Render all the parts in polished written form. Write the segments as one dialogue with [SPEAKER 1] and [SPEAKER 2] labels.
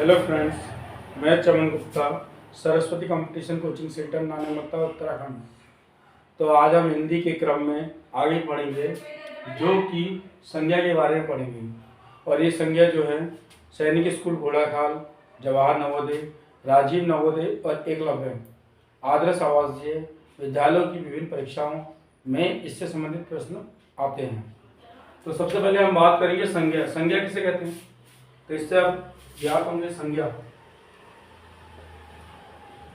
[SPEAKER 1] Hello friends, मैं Chaman Gupta, Saraswati competition coaching centre Nanakmatta Uttarakhand. तो आज हम हिंदी के क्रम में आगे पढ़ेंगे, जो कि संज्ञा के बारे में पढ़ेंगे। और ये संज्ञा जो है सैनिक स्कूल घोड़ाखाल, जवाहर नवोदय, राजीव नवोदय और एकलव्य आदर्श आवासीय विद्यालयों की विभिन्न परीक्षाओं में इससे संबंधित प्रश्न आते हैं। तो सबसे पहले हम बात करेंगे संज्ञा। संज्ञा किसे कहते हैं? तो इससे आप याद होंगे संज्ञा,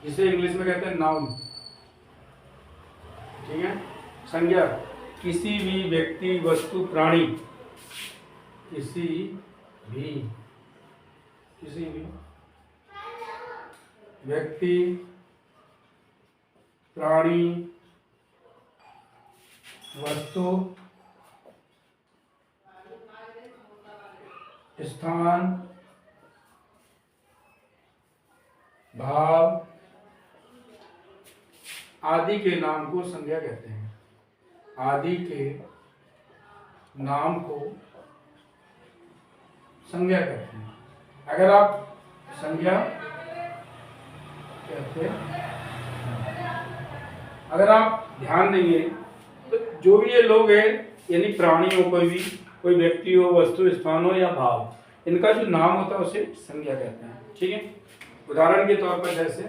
[SPEAKER 1] जिसे इंग्लिश में कहते हैं नाउन। ठीक है, संज्ञा किसी भी व्यक्ति, वस्तु, प्राणी, किसी भी व्यक्ति, प्राणी, वस्तु, स्थान, भाव आदि के नाम को संज्ञा कहते हैं। आदि के नाम को संज्ञा कहते हैं। अगर आप संज्ञा कहते हैं, अगर आप ध्यान देंगे तो जो भी ये लोग हैं, यानी प्राणी हो, कोई व्यक्ति हो, वस्तु, स्थान हो या भाव, इनका जो नाम होता है उसे संज्ञा कहते हैं। ठीक है, उदाहरण के तौर पर जैसे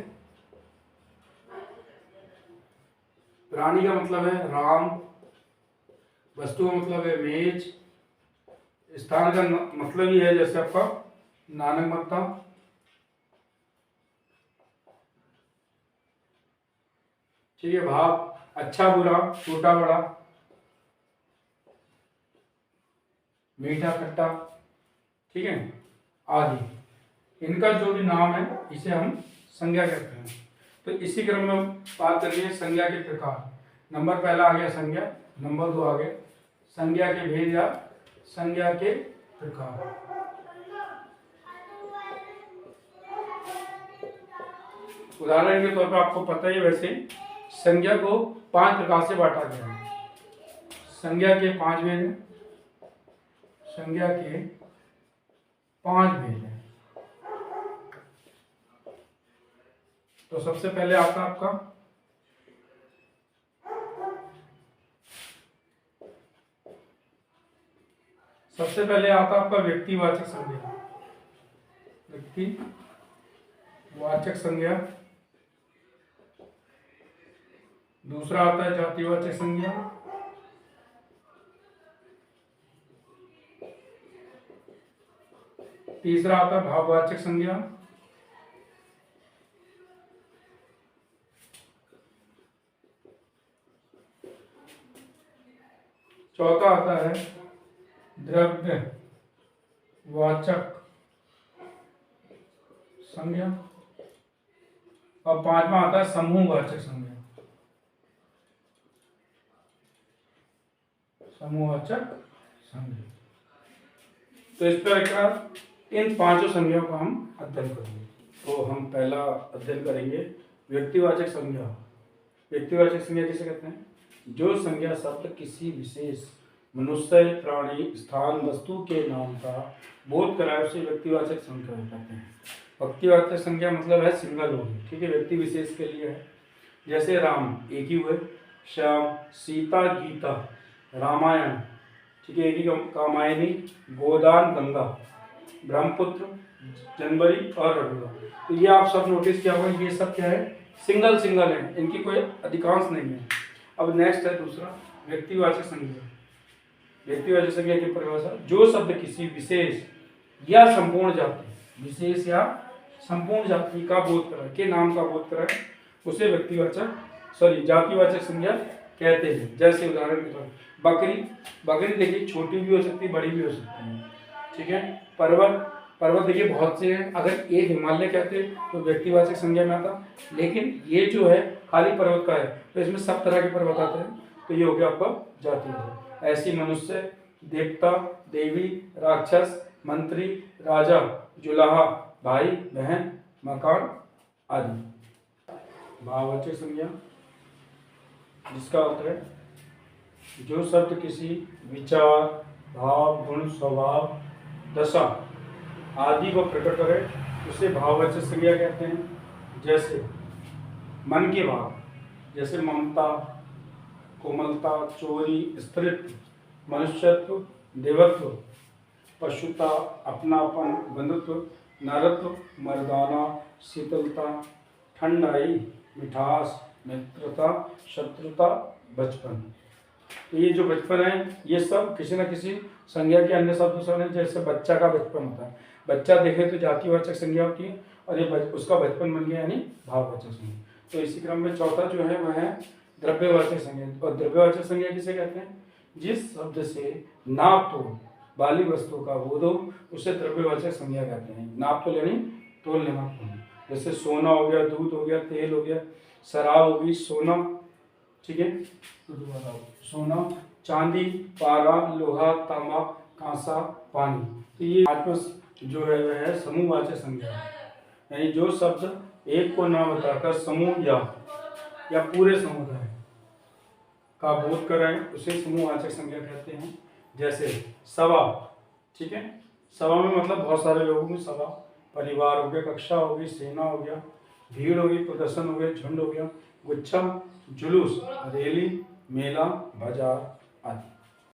[SPEAKER 1] प्राणी का मतलब है राम, वस्तु का मतलब है मेज, स्थान का मतलब ही है जैसे आपका नानकमत्ता, ठीक है, भाव अच्छा बुरा, छोटा बड़ा, मीठा खट्टा, ठीक है, आदि। इनका जो भी नाम है इसे हम संज्ञा कहते हैं। तो इसी क्रम में बात करिए संज्ञा के प्रकार। नंबर पहला आ गया संज्ञा, नंबर 2 आ गया संज्ञा के भेद या संज्ञा के प्रकार। उदाहरण के तौर पर आपको पता ही, वैसे संज्ञा को 5 प्रकार से बांटा गया है। संज्ञा के 5 भेद हैं। संज्ञा के 5 भेद हैं। तो सबसे पहले आता है आपका व्यक्तिवाचक संज्ञा। व्यक्तिवाचक संज्ञा। दूसरा आता है जातिवाचक संज्ञा। तीसरा आता है भाववाचक संज्ञा। चौथा आता है द्रव्यवाचक संज्ञा। और 5वां आता है समूहवाचक संज्ञा। समूहवाचक संज्ञा। तो इस प्रकार इन 5 संज्ञाओं का हम अध्ययन करेंगे। तो हम पहला अध्ययन करेंगे व्यक्तिवाचक संज्ञा। व्यक्तिवाचक संज्ञा किसे कहते हैं? जो संज्ञा शब्द किसी विशेष मनुष्य, प्राणी, स्थान, वस्तु के नाम का बोध कराए उसे व्यक्तिवाचक संज्ञा कहते हैं। व्यक्तिवाचक संज्ञा मतलब है सिंगल होगी, ठीक है, व्यक्ति विशेष के लिए है। जैसे राम एक ही हुए, श्याम, सीता, गीता, रामायण, ठीक है, एक ही, कामायनी, गोदान, गंगा, ब्रह्मपुत्र, जनवरी और रघुवर। तो ये आप सब नोटिस किया होगा, ये सब क्या है? सिंगल है, इनकी कोई अधिकांश नहीं है। अब नेक्स्ट है दूसरा व्यक्तिवाचक संज्ञा। व्यक्तिवाचक संज्ञा की परिभाषा: जो शब्द किसी विशेष या संपूर्ण जाति का बोध कराए, के नाम का बोध कराए, उसे जातिवाचक संज्ञा कहते हैं। जैसे उदाहरण के तौर बकरी देखिए, छोटी भी हो सकती है, बड़ी भी हो सकती है, ठीक है। पर्वत देखिए बहुत से हैं। अगर एक हिमालय कहते तो व्यक्तिवाचक संज्ञा में आता, लेकिन ये जो है खाली पर्वत का है, तो इसमें सब तरह के पर्वत आते हैं, तो ये हो गया आपका जातिवाचक। ऐसी मनुष्य, देवता, देवी, राक्षस, मंत्री, राजा, जुलाहा, भाई, बहन, मकान आदि। भाववाचक संज्ञा, जिसका अर्थ है जो शब्द किसी विचार, भाव, गुण, स्वभाव, दशा आदि को प्रकट करे उसे भाववाचक संज्ञा कहते हैं। जैसे मन के भाव, जैसे ममता, कोमलता, चोरी, स्त्रीत्व, मनुष्यत्व, देवत्व, पशुता, अपनापन, बंधुत्व, नरत्व, मर्दाना, शीतलता, ठंडाई, मिठास, मित्रता, शत्रुता, बचपन। तो ये जो बचपन है ये सब किसी न किसी संज्ञा के अन्य शब्दों से बने। जैसे बच्चा का बचपन होता है, बच्चा देखे तो जातिवाचक संज्ञा होती है, और ये उसका बचपन बन गया यानी भाववाचक संज्ञा। तो इसी क्रम में चौथा जो है वह है द्रव्यवाचक संज्ञा। और द्रव्यवाचक संज्ञा किसे कहते हैं? जिस शब्द से नाप तोल वाली वस्तु का बोध हो उसे द्रव्यवाचक संज्ञा कहते हैं। नाप तोल यानी तोल लेना। जैसे सोना हो गया, दूध हो गया, तेल हो गया, शराब होगी, सोना, ठीक है, सोना, चांदी, पारा, लोहा, तांबा, कांसा, पानी। तो ये आत्म जो है वह है समूहवाचक संज्ञा, यानी जो शब्द एक को ना बताकर समूह या पूरे समुदाय का बोध कराए उसे समूहवाचक संज्ञा कहते हैं। जैसे सभा, ठीक है, सभा में मतलब बहुत सारे लोगों की सभा, परिवार हो गया, कक्षा हो गई, सेना हो गया, भीड़ हो गई, प्रदर्शन हो गया, झुंड हो गया, गुच्छा, जुलूस, रैली, मेला, बाजार आदि।